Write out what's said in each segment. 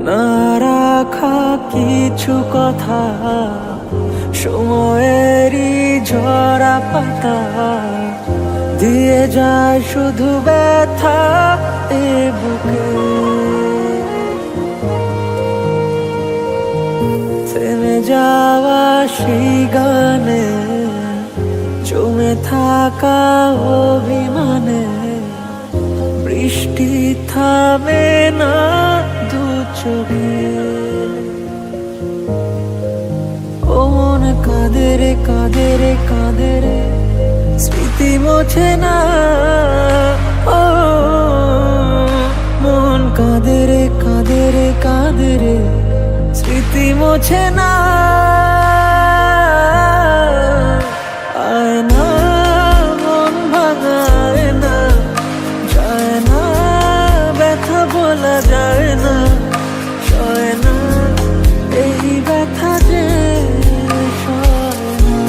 না রাখা কিছু কথা, সময়েরই ঝরা পাতা দিয়ে যায় শুধু ব্যথা এ বুকে। থেমে যাওয়া সেই গানে, জমে থাকা অভিমানে, বৃষ্টি থামে না দু চোখে। ও মন কাঁদে রে কাঁদে রে কাঁদে রে, স্মৃতি মোছে না। ও মন কাঁদে রে কাঁদে রে কাঁদে রে, স্মৃতি মোছে না। আয় না মন ভাঙায় না, যায় না ব্যথা বলা যায় না, সয় না এই ব্যথা যে সয় না,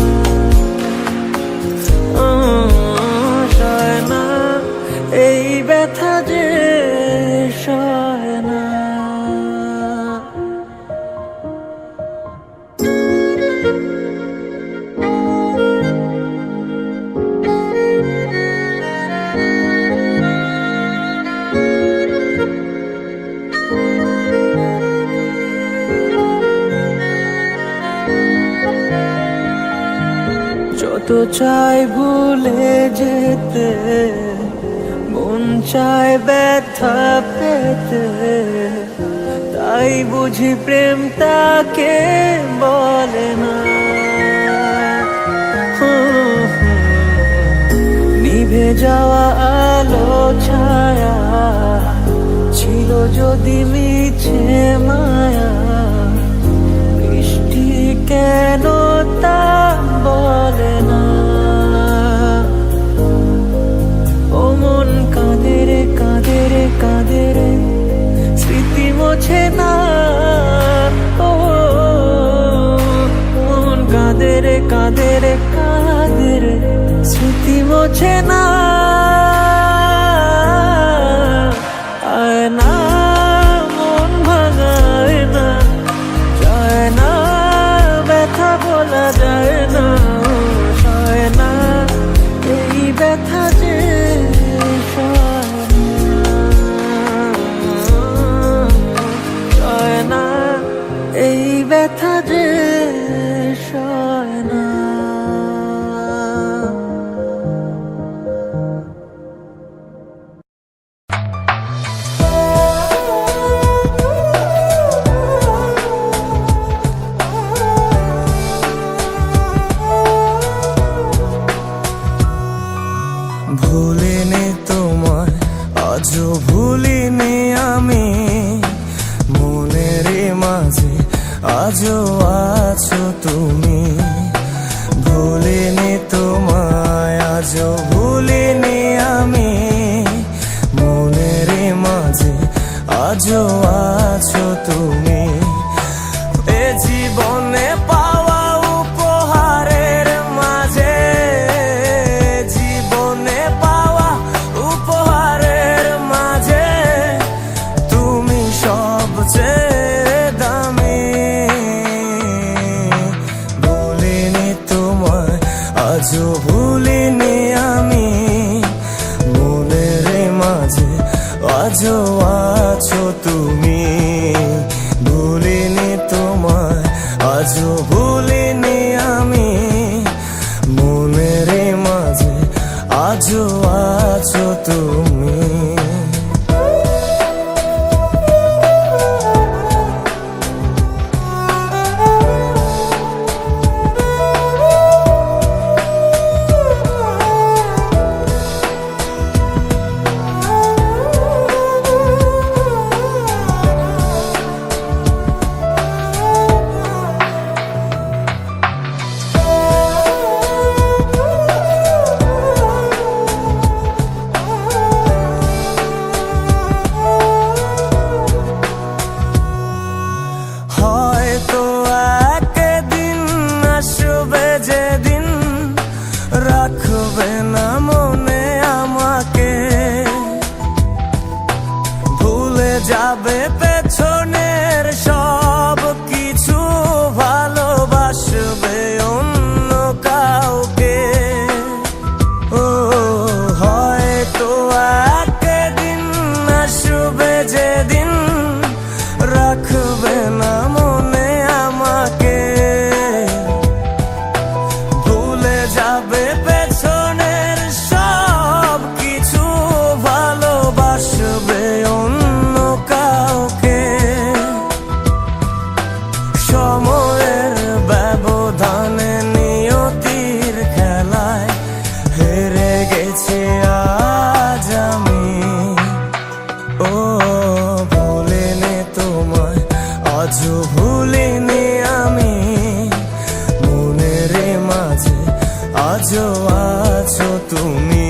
সয় না এই ব্যথা যে সয় না। যত চাই ভুলে যেতে, মন চায় ব্যথা পেতে, তাই বুঝি প্রেম তাকে বলে না। নিভে যাওয়া আলো ছায়া ছিল যদি মিছে মায়া, বৃষ্টি কেন তা বলে না। ও মন কাঁদে রে কাঁদে রে কাঁদে রে, স্মৃতি মোছে না। ও মন কাঁদে রে কাঁদে রে কাঁদে রে, স্মৃতি মোছে না। আয় না মন ভাঙায় না, যায় না ব্যথা বলা যায় না, সয় না এই ব্যথা যে সয় না, এই ব্যথা যে সয় না। ভুলিনি তোমায়, আজও ভুলিনি আমি, মনের মাঝে আজও আছো তুমি। ভুলিনি তোমায়, আজও ভুলিনি আমি, মনের মাঝে আজও আছো তুমি। এ জীবনে পাওয়া উপহারের মাঝে, জীবনে পাওয়া উপহারের মাঝে, তুমি সবচেয়ে দামি। ভুলিনি তোমায়, আজও ভুলিনি আমি, মনের মাঝে আজও আছো তুমি। ভুল পড়ে না মনে আমাকে, ভুলে যাবে পেছনের সব কিছু, ভালোবাসবে অন্য কাউকে। সময়ের ব্যবধানে নিয়তির খেলায় হেরে গেছে আজ আমি। ও ভুলিনি তোমায়, আজও ভুলিনি আমি, মনের মাঝে আজও আছো তুমি।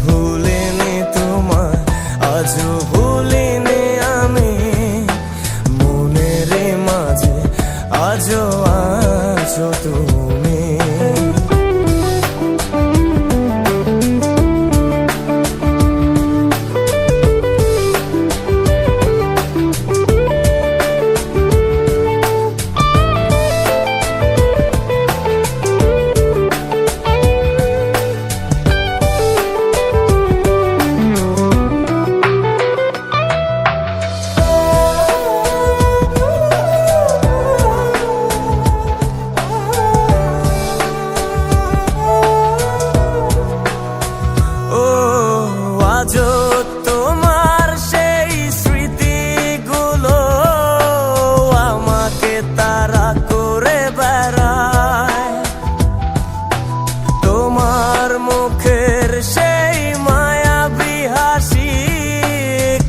ভুলিনি তোমায়, আজও ভুলিনি আমি, মনের মাঝে আজও আছো তুমি। আজও তোমার সেই স্মৃতিগুলো আমাকে তাড়া করে বেড়ায়, তোমার মুখের সেই মায়াবী হাসি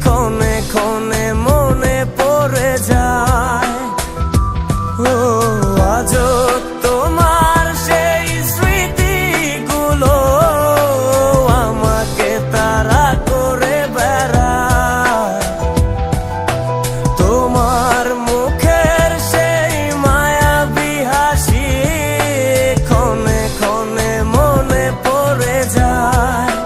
ক্ষণে ক্ষণে মনে পড়ে যায়। ও আজও তোমার সেই স্মৃতিগুলো আমাকে তাড়া করে বেড়ায়, তোমার মুখের সেই মায়াবী হাসি ক্ষণে ক্ষণে মনে পড়ে যায়।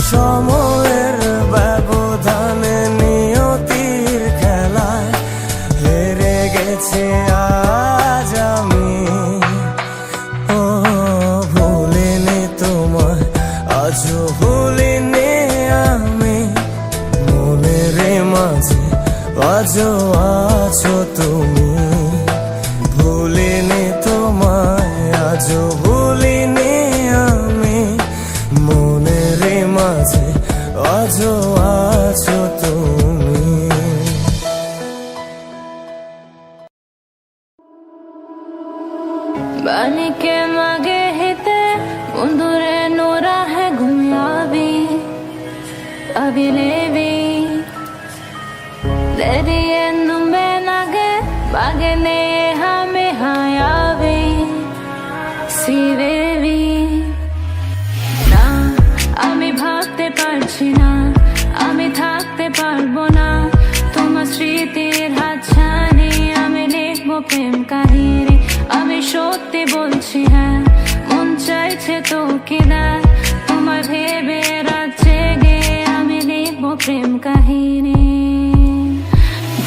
সময়ের ব্যবধানে নিয়তির খেলায় হেরে গেছে আজ আমি। ও ভুলিনি তোমায়, আজও ভুলিনি আমি, মনের মাঝে আজও আছো তুমি। ভুলিনি তোমায়, আজও ভুলিনি আমি, মনের মাঝে আজও আছো তুমি। बन के मगे हिते मुंदुरे नूरा है गुमियाबी अभी लेवी दरिए नुम्बे नगे बागे ने हमें हायावी सिवेवी ना আমি ভাবতে পারছি না, আমি থাকতে পারবো না তোমার স্মৃতির হাতছানি। আমি লিখবো প্রেম কাহিনী, আমি সত্যি বলছি হ্যাঁ, মন চাইছে তোকে দেখ, তোমার ভেবে রাত জেগে আমি লিখবো প্রেম কাহিনী।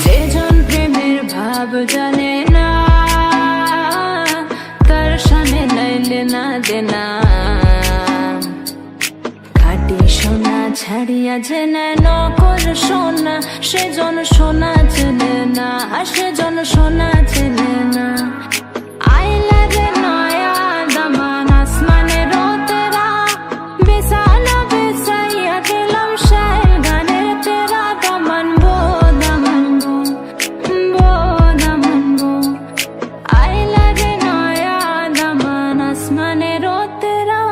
যেজন প্রেমের ভাব জানে না, তার সামনে নাইলে না দেনা, খাটি সোনা ছাড়িয়া যে নেয় নকল সোনা, সেজন সোনা চেনে না, সেজন সোনা চেনে না। আইলা রে নয়া দামান আসমানেরও তেরা, বিছানা বিছাইয়া দিলাম শায়ের গানের তেরা, দামান বো দামান বো বো দামান বো। আইলা রে নয়া দামান আসমানেরও তেরা,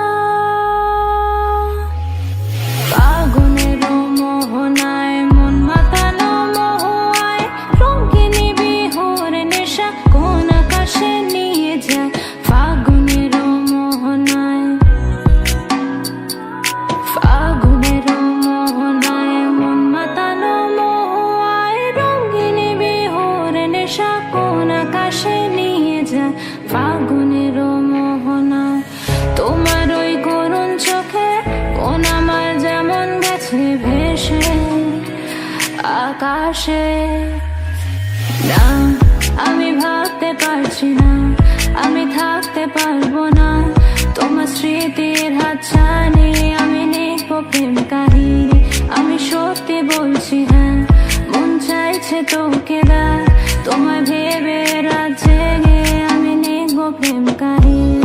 ফাগুনেরও মোহনায় মন মাতানো মোহায়, রঙিনী বিহুর নেশা কোন আকাশে নিয়ে যায়। ফাগুনেরও মোহনায়, ফাগুনেরও মোহনায় মন মাতানো মোহায়, রঙিনী বিহুর নেশা কোন আকাশে নিয়ে যায়। ফাগুনেরও মোহনায় তোমার ওই করুণ চোখে কোন আমার যেমন গেছে ভেসে আকাশে। না আমি ভাবতে পারছি না, আমি থাকতে পারবো না তোমার স্মৃতির হাতছানি। আমি লিখবো প্রেম কাহিনী, আমি সত্যি বলছি হ্যাঁ, মন চাইছে গেছে তোকে দা তোমায় ভেবে রাত জেগে আমি লিখবো প্রেম কাহিনী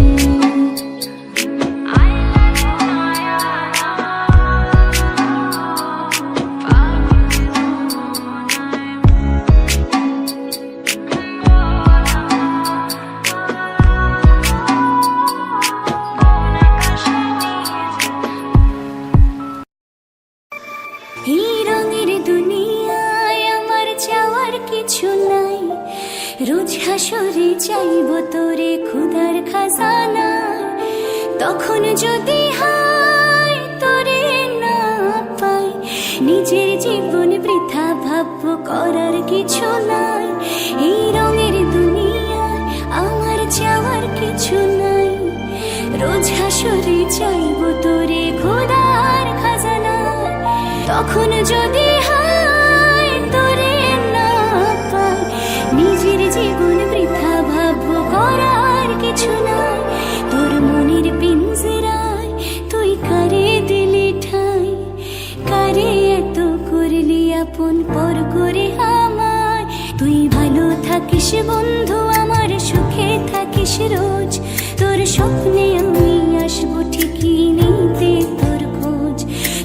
এই রঙের দুনিয়ায় আমার চাওয়ার কিছু নাই, রোজ হাসরে চাইব তোরে ক্ষুধার খাজানা, তখন যদি হায় তোরে না পাই নিজের জীবন বৃথা ভাববো করার কিছু নাই। এই রঙের দুনিয়ায় আমার চাওয়ার কিছু নাই, রোজ হাসরে চাইব তোরে ক্ষুধার খাজানা, তখন যদি হায় তোরে না পাই নিজের জীবন বৃথা ভাববো করার কিছু নাই। তোর মনের পিঞ্জরায় তুই কারে দিলি ঠাই, কারে এত করলি আপন পর করে আমায়। তুই ভালো থাকিস বন্ধু আমার সুখে থাকিস রোজ, তোর স্বপ্নে আমি আসবো ঠিকই নিতে তোর খোঁজ।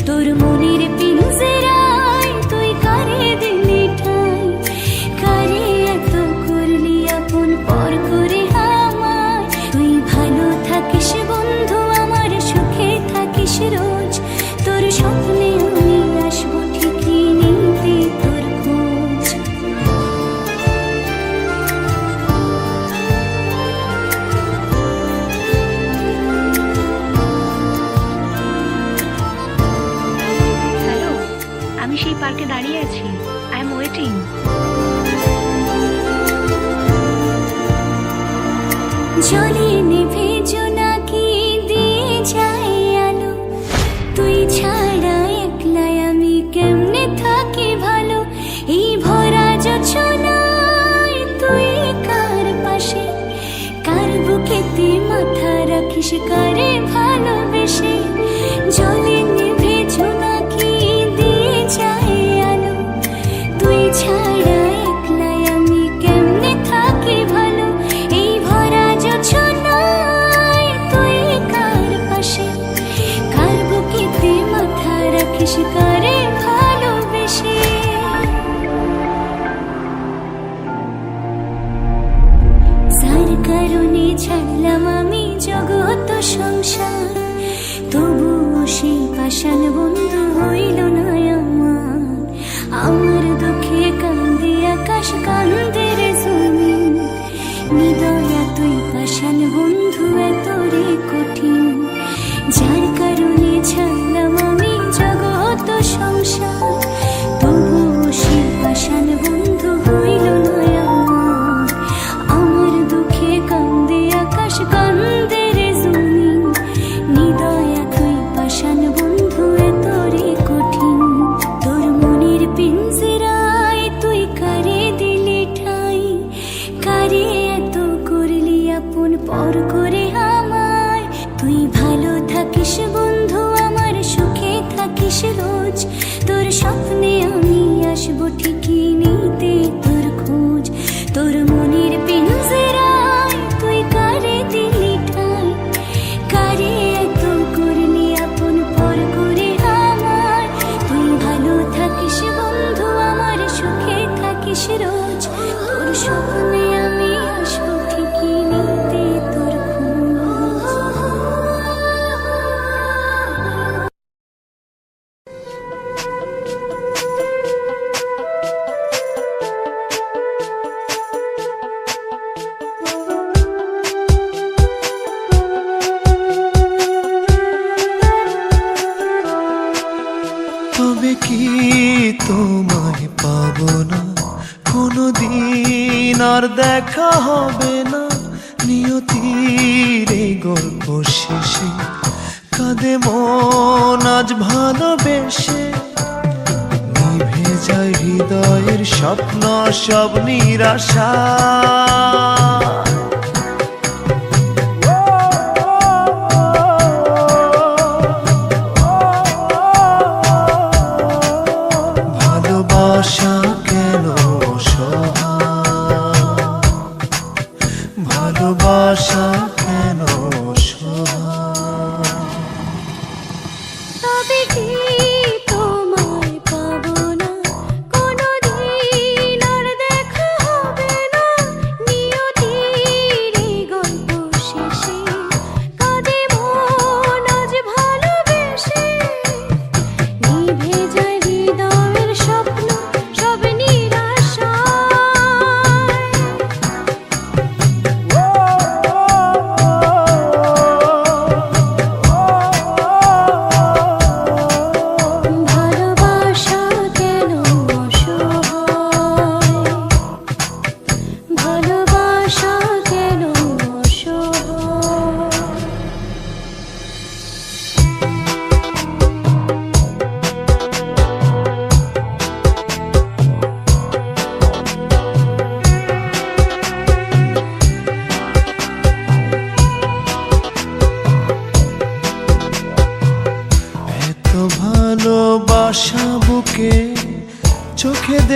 তোর মনের পিঞ্জরায় তুই কারে দিলি ঠাই, কারে এত করলি আপন পর করে আমায়। তুই ভালো থাকিস বন্ধু আমার সুখে থাকিস রোজ, তোর স্বপ্নে আমি আসবো ঠিকই নিতে তোর খোঁজ। হ্যালো, আমি সেই পার্কে দাঁড়িয়ে আছি। I am waiting. জলে নেভে জোনাকি দিয়ে যায় আলো, তুই ছাড়া একলাই আমি কেমনে থাকি ভালো। এই ভরা জোছনায় তুই কার পাশে, কার বুকেতে মাথা রাখিস কারে ভালোবেসে। জলে নেভে জোনাকি দিয়ে যায় আলো, তুই ছাড়া একলাই আমি কেমনে থাকি ভালো। এই ভরা জোছনায় তুই কার পাশে, কার বুকেতে মাথা রাখিস কারে ভালোবেসে। যার কারণে ছাড়লাম আমি জগৎ সংসার, তবুও সেই পাষাণ বন্ধু হইল না আমার। আমার দুঃখে কান্দে আকাশ কান্দে রে জমিন, নিদয়া তুই পাষাণ বন্ধু এত রে কঠিন। যার কারণে ছাড়লাম আমি জগৎ সংসার, তবুও সেই পাষাণ বন্ধু হইল না আমার। আমার দুঃখে কান্দে আকাশ কান্দে রে জমিন, নিদয়া তুই পাষাণ বন্ধু এত রে কঠিন। তোর মনের পিঞ্জরায় তুই কারে দিলি ঠাই, কারে এত করলি আপন পর করে আমায়। তুই ভালো থাকিস বন্ধু আমার সুখে থাকিস রোজ, তোর স্বপ্নে আমি আসবো ঠিকই নিতে তোর খোঁজ। তোর মনের পিঞ্জরায় তুই কারে দিলি ঠাই, কারে এত করলি আপন পর করে আমায়। তুই ভালো থাকিস বন্ধু আমার সুখে থাকিস রোজ, তোর স্বপ্নে আমি আসবো ঠিকই নিতে তোর খোঁজ। তবে কি তোমায় পাবো না কোনোদিন, আর দেখা হবে না নিয়তির এই গল্প শেষে। কাঁদে মন আজ ভালোবেসে, নিভে যায় হৃদয়ের স্বপ্ন সব নিরাশা। ভালোবাসা কেন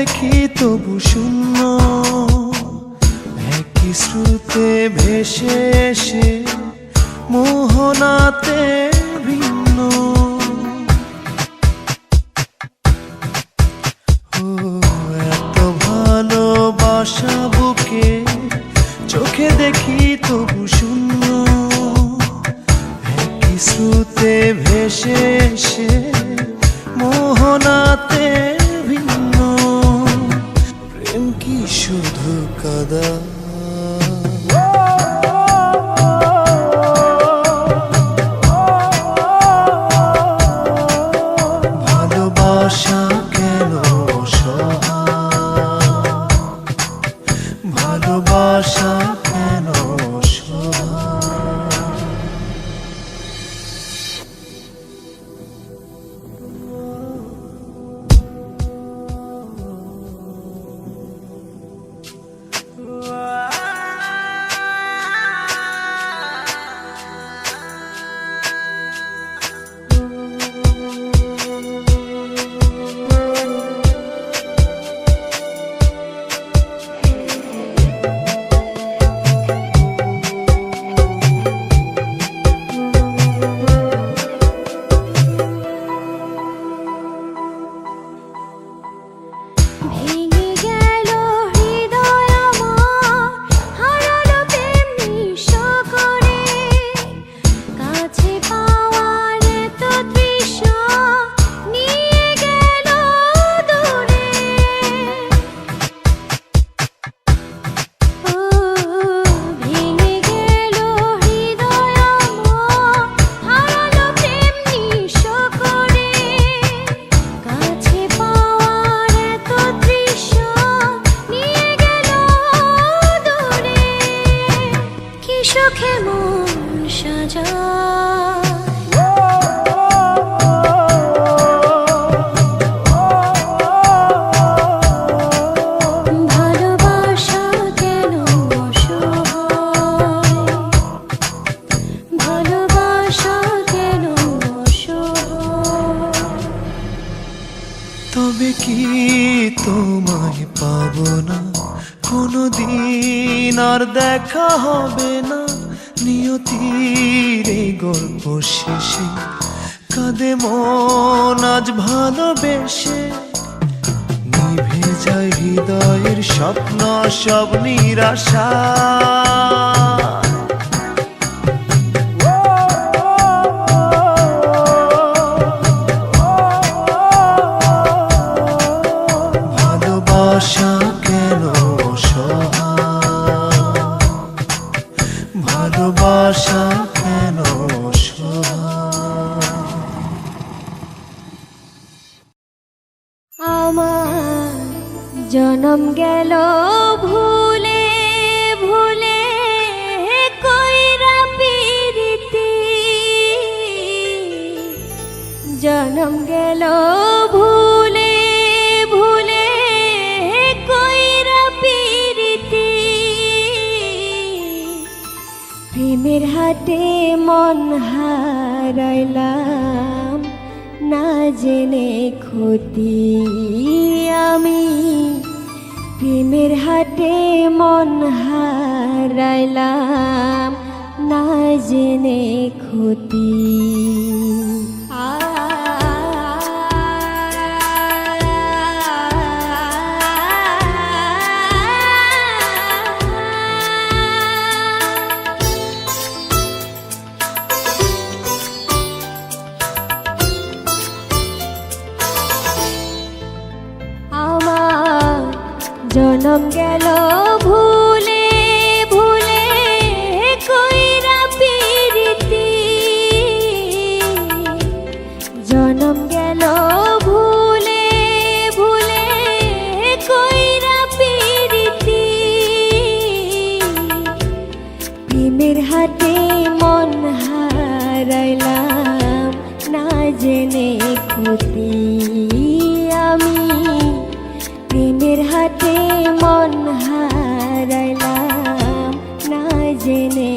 দেখি তবু শূন্য, একই স্রোতে ভেসে এসে মোহনাতে ভিন্ন। ও এত ভালোবাসা বুকে, চোখে দেখি তবু শূন্য, একই স্রোতে ভেসে এসে মোহনাতে ভিন্ন। প্রেম কি শুধু কাদা? ভালোবাসা কেন অসহায়? ভালোবাসা কেন অসহায়? ভেঙে গেল হৃদয় আমার, হারালো প্রেম নিঃস্ব করে। কাছে পাওয়ার এত তৃষ্ণা নিয়ে গেল দূরে। ও ভেঙে গেল হৃদয় আমার, হারালো প্রেম নিঃস্ব করে। কাছে পাওয়ার এত তৃষ্ণা নিয়ে গেল দূরে। কি সুখে মন সাজায়, ভালোবাসা কেন অসহায়? ভালোবাসা কেন অসহায়? তবে কি তোমায় পাবো না, কোনোদিন আর দেখা হবে না। নিয়তির এই গল্প শেষে কাঁদে মন আজ ভালোবেসে। নিভে যায় হৃদয়ের স্বপ্ন সব নিরাশা। ভালোবাসা কেন অসহায়? ভালোবাসা কেন অসহায়? আমার জনম গেল ভুলে ভুলে, কইরা পিরিতি। জনম গেল ভুলে ভুলে, কইরা পিরিতি। প্রেমের হাটে মন হারাইলাম, না জেনে ক্ষতি আমি। প্রেমের হাটে মন হারাইলাম, না জেনে ক্ষতি। আমার জনম গেল ভুলে ভুলে, কইরা পিরিতি। জনম গেল ভুলে ভুলে, কইরা পিরিতি। প্রেমের হাটে মন হারাইলাম, না জেনে ক্ষতি আমি। প্রেমের হাটে মন হারাইলাম, না জেনে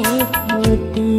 ক্ষতি।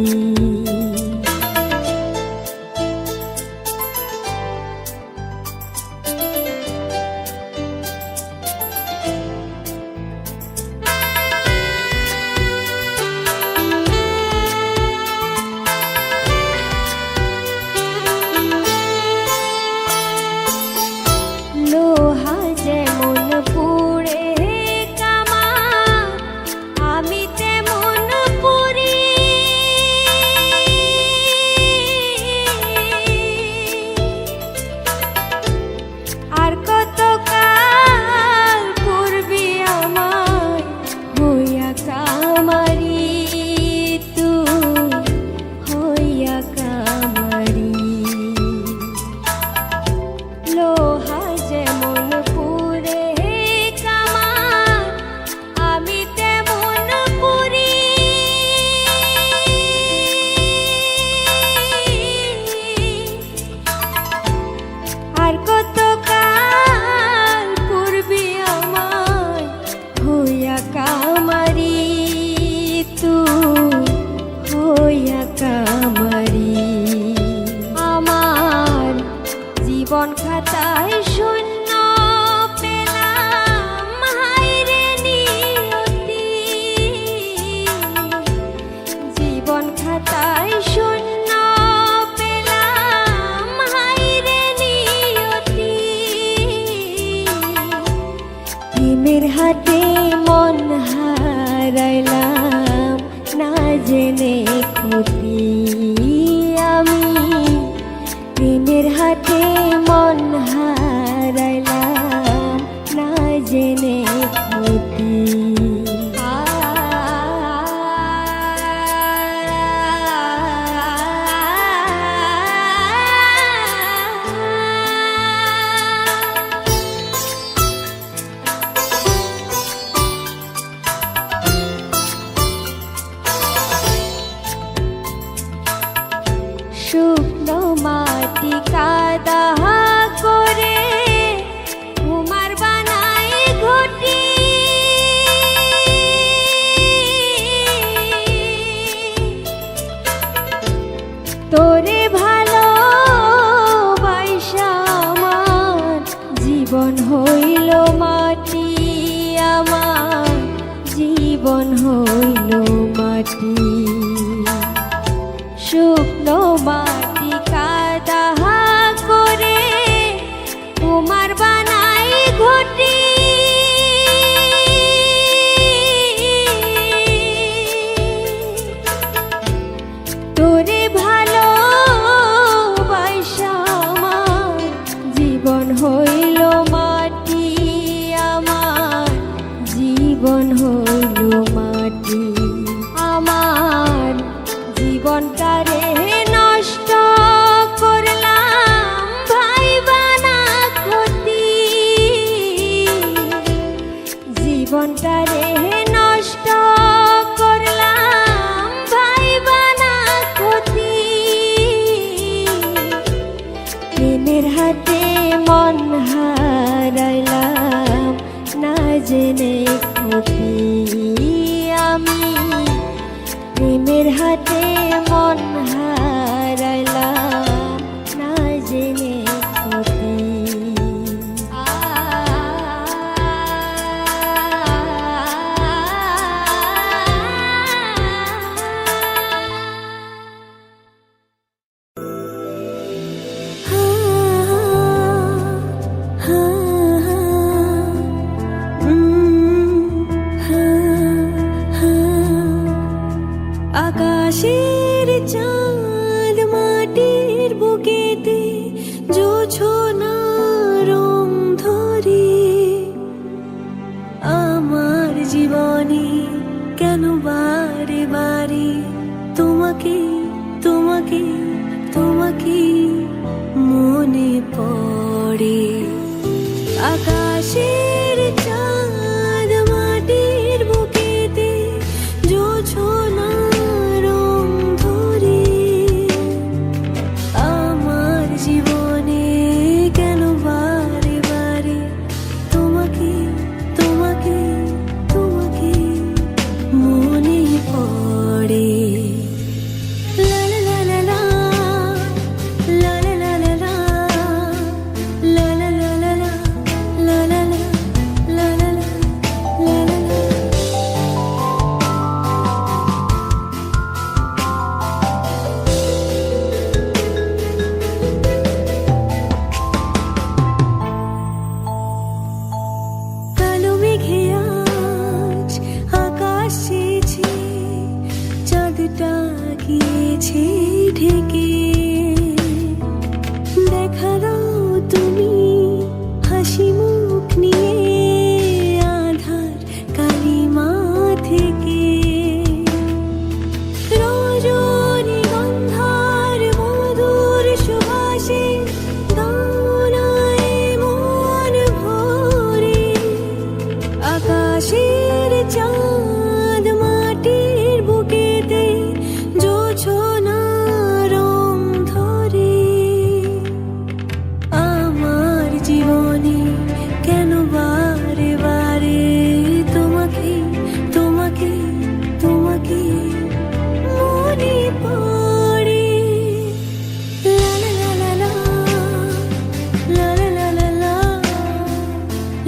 প্রেমের হাটে মন হারাইলাম না জেনে ক্ষতি আমি প্রেমের হাটে মন হারাইলাম না জেনে ক্ষতি শুকনো মাটি কাদা করে কুমার বানাই ঘটি তোরে ভালো বাইসা আমার জীবন হইল মাটি আমার জীবন হইল মাটি শুকনো মাটি কাদা করে তোমার বানাই ঘটি তোরে ভালো বাইসা আমার জীবন হইল মাটি আমার জীবন হইল মাটি আমার জীবনটারে নষ্ট করলাম ভাইবানা ক্ষতি জীবনটারে নষ্ট করলাম ভাইবানা ক্ষতি প্রেমের হাতে মন হারাইলাম না জেনে ক্ষতি আমি প্রেমের হাতে মন হারাইলাম না জেনে ক্ষতি আকাশের চাঁদ মাটির বুকেতে জোছনা রং ধরে আমার জীবনে কেন বারে বারে তোমাকে তোমাকে তোমাকে মনে পড়ে আকাশের চাঁদ মাটির বুকেতে জোছনা জীবনে কেন বারে বারে তোমাকে তোমাকে তোমাকে মনে পড়ে লা লা লা লা লা লা লা লা লা লা লা লা লা লা গিয়েছে ঢেকে দেখা দাও তুমি হাসি মুখ নিয়ে আধার কালিমা থেকে রজনীগন্ধার মধুর সুবাসে দানায় মন ভরে আকাশের চাঁদ মাটির বুকেতে জোছনা রং ধরে আমার জীবনে কেন বারে বারে তোমাকে তোমাকে তোমাকে মনে পড়ে লা লা লা লা লা লা লা লা লা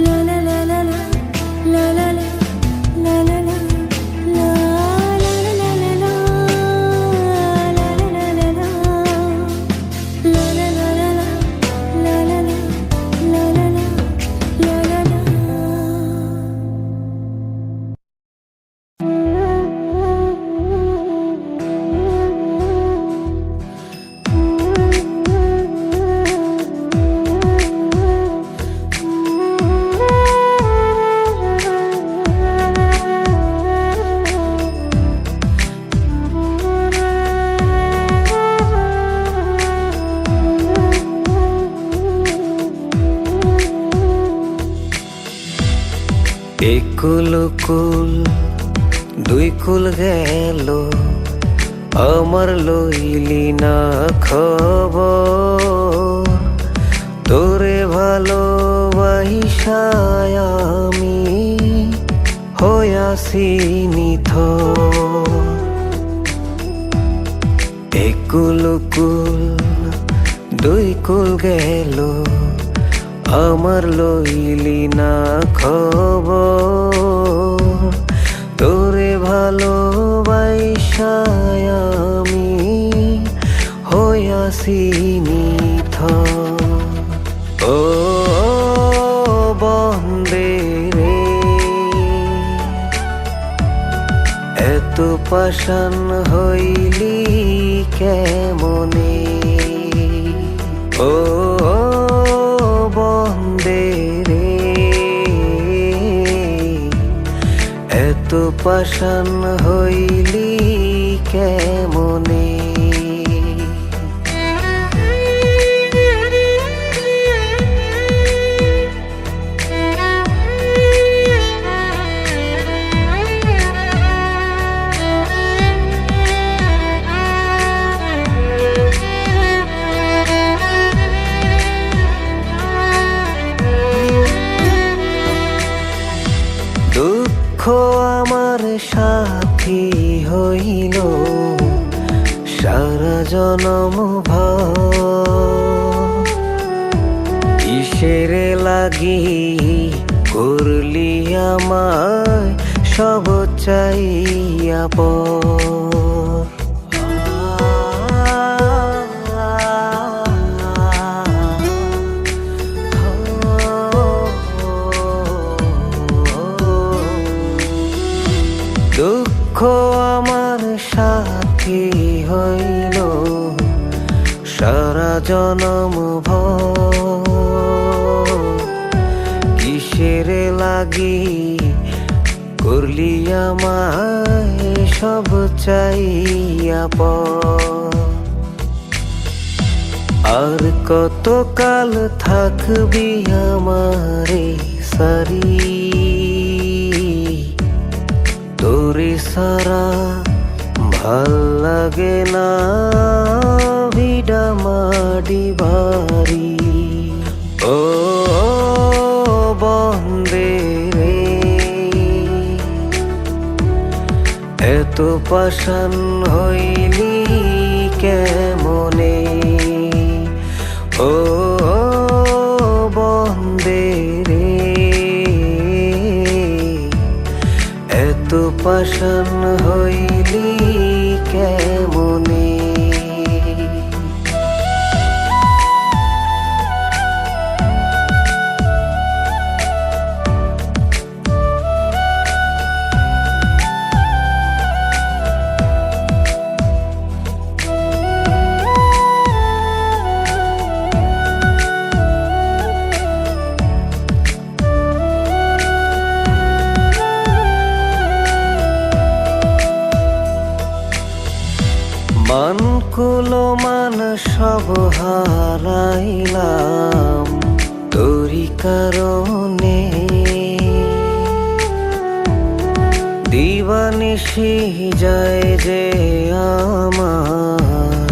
লা লা লা লা লা লা লা লা একুল কুল দুই কুল গেল, আমার লইলি না খবর। তোরে ভালোবাসায় আমি হইয়াছি নিথর। একুল কুল দুই কুল গেল, আমার লইলি না খবর। তোরে ভালোবাসায় আমি হইয়াছি নিথর। ও বন্দে রে, এত পাষাণ হইলি কেমনে? ও বন্দে রে, এত পাষাণ হইলি কেমনে? দুঃখ আমার সাথী হইল সারা জনম ভর। কিসের লাগি করলি আমায় সব চাইয়া পর? দুঃখ আমার সাথী হইল সারা জনম ভর। কিসের লাগি করলি আমায় সব চাইয়া পর? আর কতকাল থাকবি আমারে সারি? তোরে সারা ভাল লাগে না ভিডা মাডি ভারি। ও বন্দে রে, এত পাষাণ হইলি কেমনে? ও বন্দে রে, এত পাষাণ হইলি কেমনে? মান কুলো মান সব হারাইলাম তোরি কারণে। দিবানিশি যায় যে আমার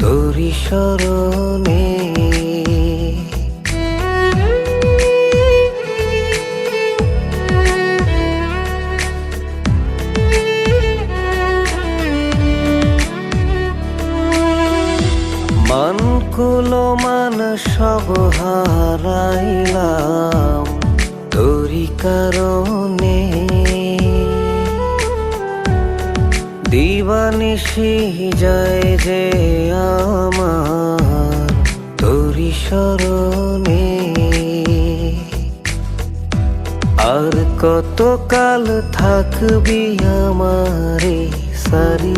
তোরি শরণে। মান কুলো মান সব হারাইলাম তোরি কারণে। দিবানিশি যায় যে আমার তোরি শরণে। আর কতকাল থাকবি আমারে সারি?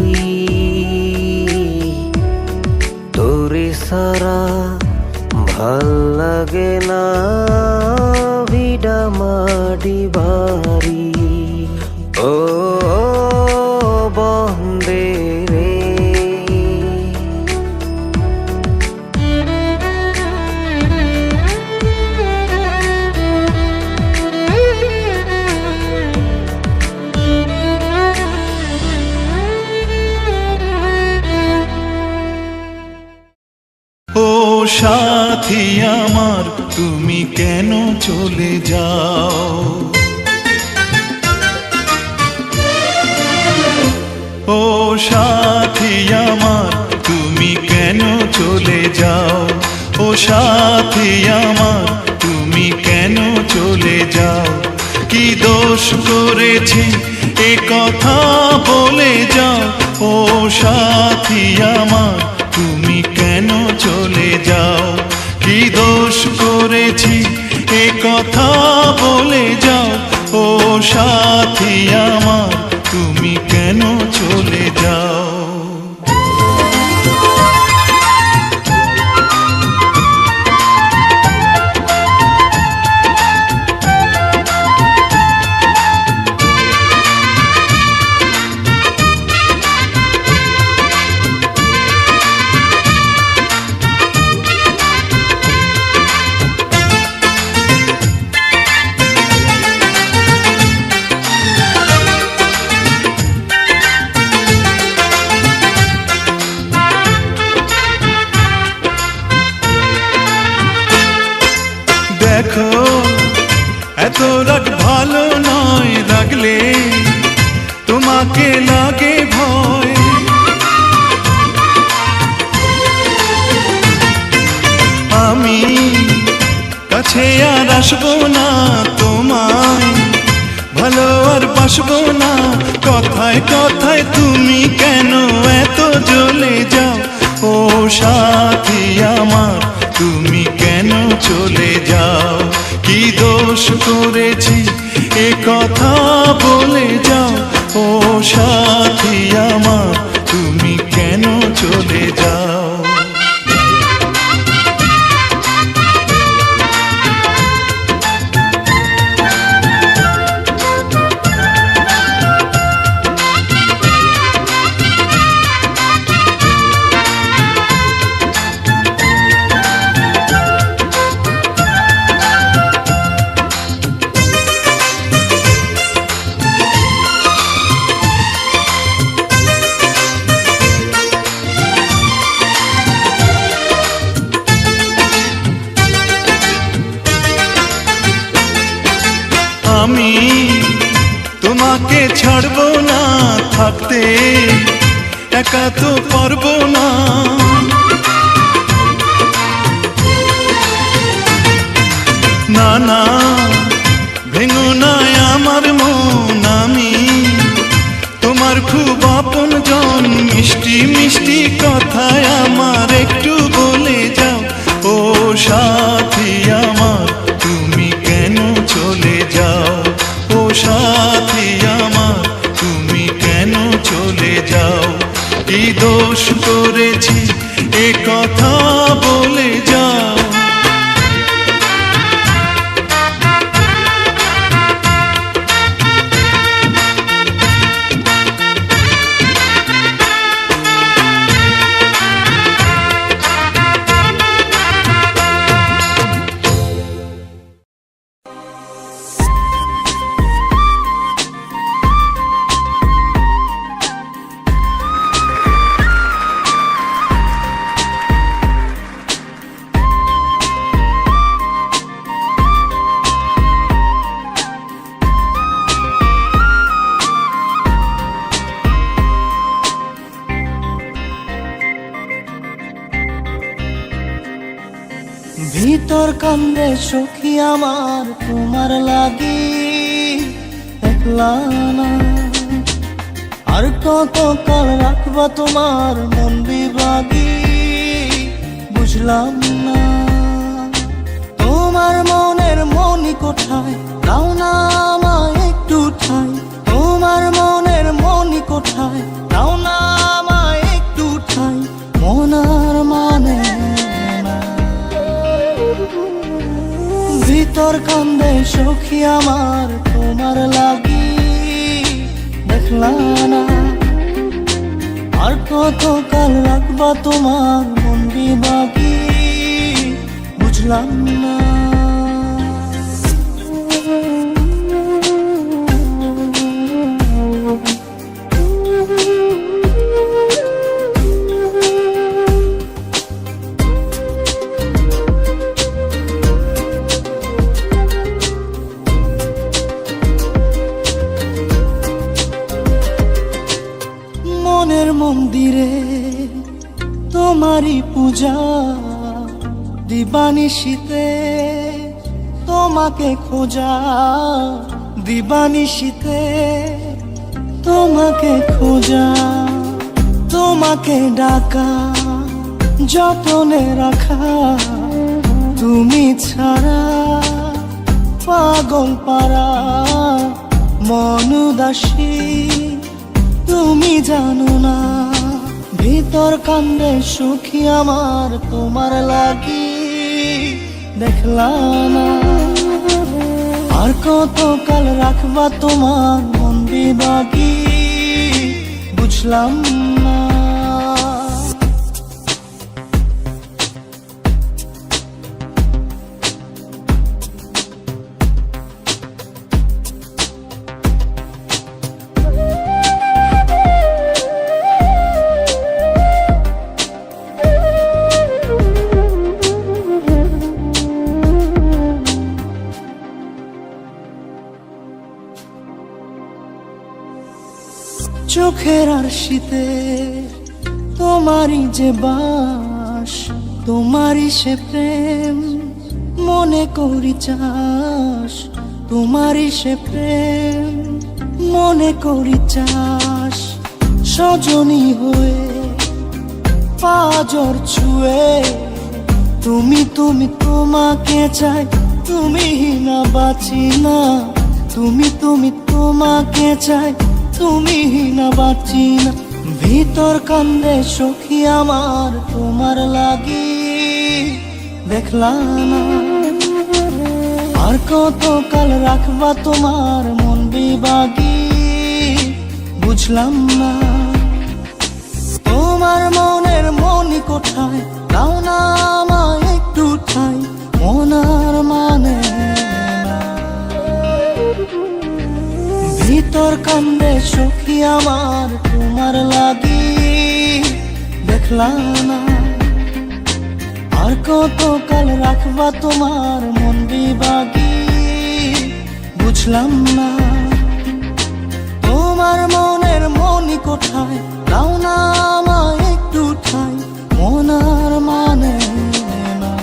তোরে সারা ভাল লাগে না ভিডা মাডি ভারি। ও বন্দে রে, সাথী আমার তুমি কেন চলে যাও, ও সাথী আমার তুমি কেন চলে যাও, ও সাথী আমার তুমি কেন চলে যাও। কি দোষ করেছি এ কথা বলে যাও, ও সাথী আমার তুমি কেন চলে যাও। কি দোষ করেছি এ কথা বলে যাও, ও সাথী আমার তুমি কেন চলে যাও। দেখো এত রাগ ভালো নয়, রাগলে তোমাকে লাগে ভয়। আমি কাছে আর আসবো না, তোমায় ভালো আর বাসবো না। কথায় কথায় তুমি কেন এত জ্বলে যাও, ও সাথী আমার তুমি কেন চলে যাও। কি দোষ করেছি এ কথা বলে যাও, ও সাথী আমার তুমি কেন চলে যাও। আমি তোমাকে ছাড়বো না, থাকতে একা তো পারবো না। না না ভেঙো না আমার মন, আমি তোমার খুব আপন জন। মিষ্টি মিষ্টি কথায় আমার একটু বলে যাও, ও সাথী আমার তুমি কেন চলে যাও। ও সাথী আমার তুমি কেন চলে যাও। কি দোষ করেছি এ কথা বলে যাও। ভিতর কান্দে সখী আমার তোমার লাগি, একলা না আর কত কাল রাখবা তোমার মন বিভাগী। বুঝলাম না তোমার মনের মনি কোথায়, দাও না আমায় একটু ঠাই। তোমার মনের মনি কোথায়, দাও না আমায় একটু ঠাই। মনার মানে ভিতর কান্দে সখী আমার তোমার লাগি, দেখলা না আর কত কাল রাখবা তোমার মন বিভাগী। বুঝলাম না মন্দিরে তোমারই পূজা, দিবানিশীতে তোমাকে খোঁজা, দিবানিশীতে তোমাকে খোঁজা, তোমাকে ডাকা, যতনে রাখা, তুমি ছাড়া পাগল পারা মন উদাসী, তুমি জানো না ভিতর কান্দে সুখী আমার তোমার লাগি, দেখলাম না আর কত কাল রাখবা তোমার মন বিভাগী, বুঝলাম না। চোখের আর শীতে তোমারই যে বাস, তোমারই সে প্রেম মনে করি চাস, তোমারই সে প্রেম মনে করি চাস, সজনী হয়ে পাজর ছুঁয়ে তুমি তুমি তোমাকে চাই, তুমি না বাঁচি না, তুমি তুমি তোমাকে চাই, তুমি না বাঁচি না, ভিতর কান্দে সখী আমার তোমার লাগি, দেখলাম না আর কত কাল রাখবা তোমার মন বিভাগী, বুঝলাম না। তোমার মনের মনি কোঠায়, দাও না আমায় একটু ঠাই, মনার মানে না। ভিতর কান্দে সখী আমার তোমার লাগি, দেখলাম না আর কত কাল রাখবা তোমার মন বিভাগী, বুঝলাম না। তোমার মনের মনি কোঠায়, দাও না আমায় একটু ঠাই, মনার মানে না।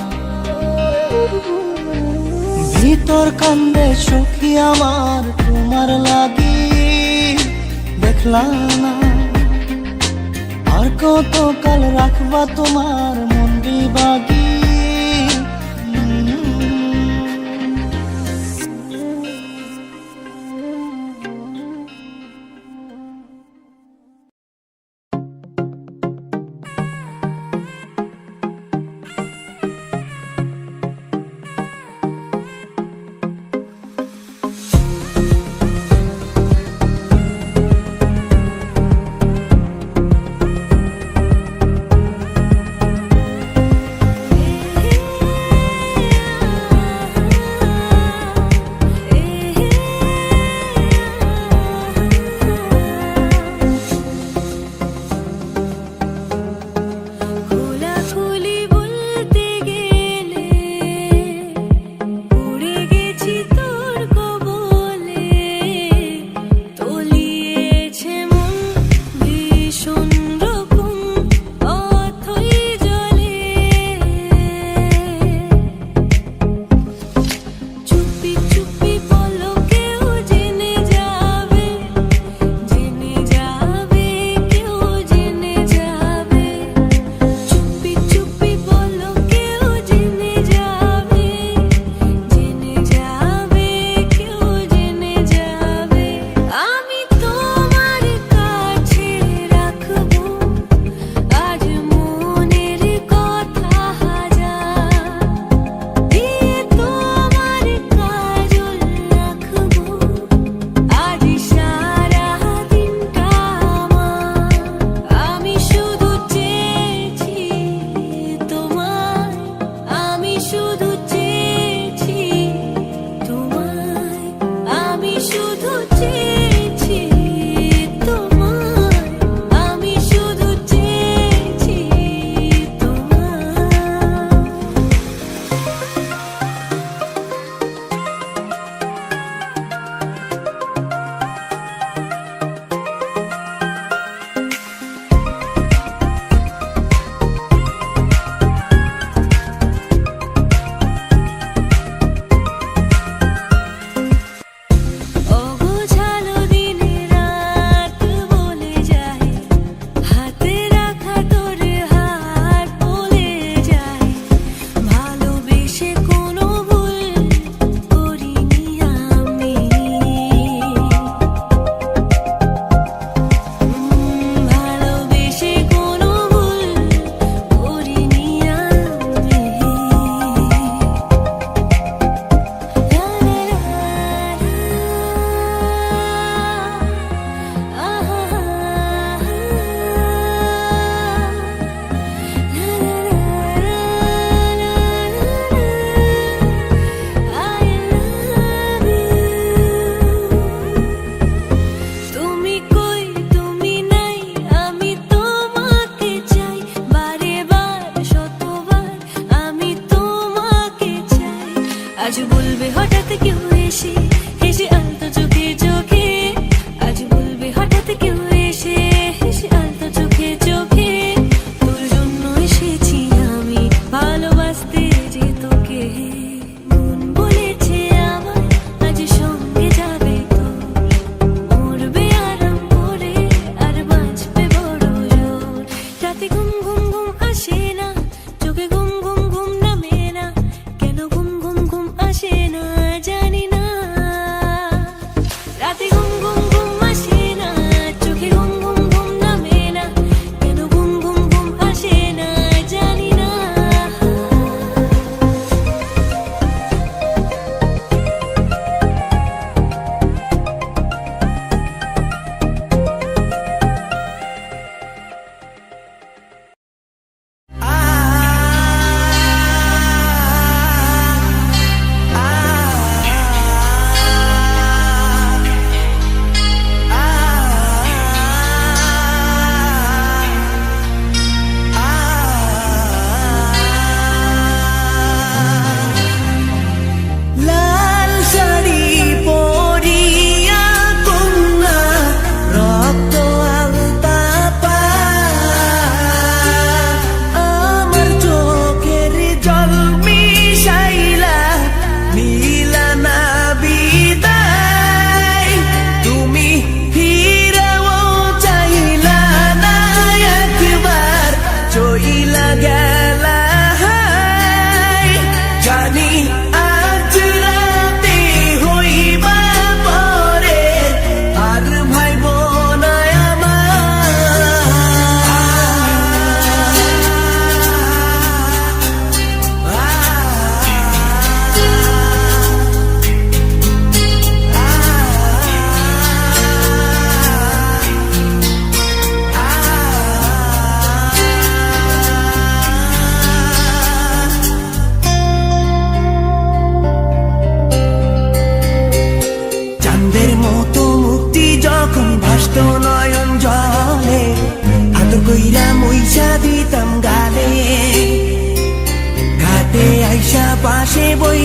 ভিতর কান্দে সখী আমার তোমার লাগি, দেখলাম না আর কত কাল রাখবা তোমার মন বিভাগী।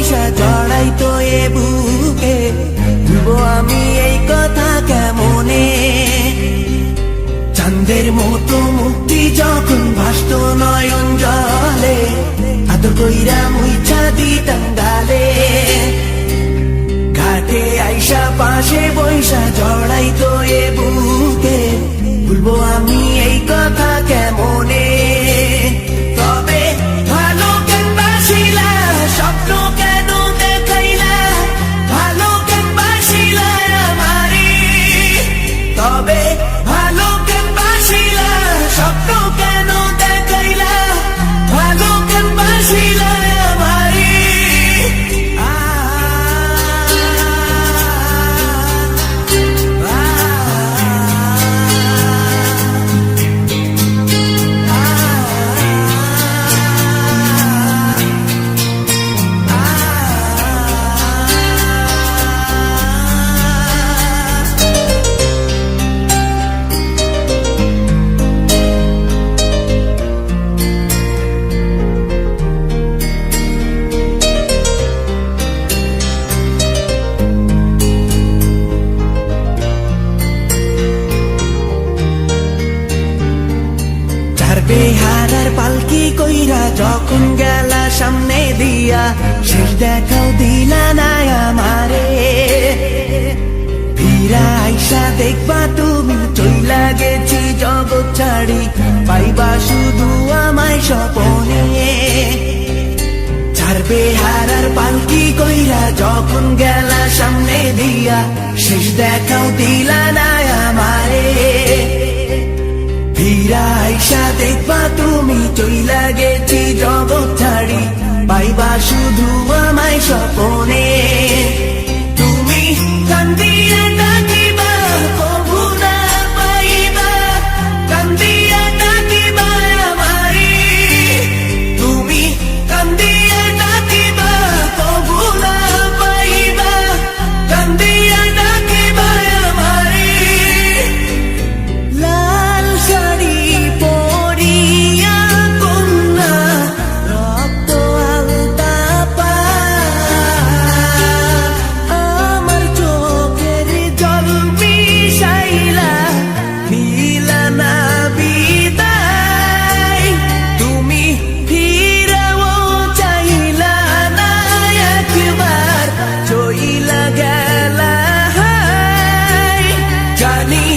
বৈশা জড়াই তো এ বুকে, ভুলবো আমি এই কথা কেমনে? চাঁদের মতো মুক্তি যখন ভাসত নয়ন জলে, আদর কইরা মুইছা দিতাম গালে। ঘাটে আইসা পাশে বৈশা জড়াই তো এ বুকে, ভুলবো আমি এই কথা কেমনে? তবে ভালো কেন বাসিলা, স্বপ্ন কেন দেখাইলা, ভালো কেন বাসিলা আমারে? তবে ভালো কেন বাসিলা, স্বপ্ন কেন দেখাইলা, ভালো কেন বাসিলা আমারে? বেহারার পালকি কইরা যখন গেলা সামনে দিয়া, শেষ দেখাও দিলা না আমারে। ফিরা আইসা দেখবা তুমি চইলা গেছি জগৎ ছাড়ি, পাইবা শুধু আমায় স্বপনে। ছাড়বে হারার পালকি কইরা যখন গেলা সামনে দিয়া, শেষ দেখাও দিলা না আমারে। ফিরা আইসা দেখবা তুমি চইলা গেছি জগৎ ছাড়ি, পাইবা শুধু আমায় স্বপনে। তুমি কান্দিয়া ডাকিবা কভু না পাইবা, কান্দিয়া ডাকিবা আমারে। তুমি কান্দিয়া ডাকিবা কভু না পাইবা, কান্দিয়া ডাকিবা আমারে। লাল শাড়ি পরিয়া কন্যা রক্ত আলতা পা, আমার চোখের জল মিশাইলা দিলা না বিদায়। তুমি ফিরাও চাইলা না একবার, চইলা গেলা হায়। জানি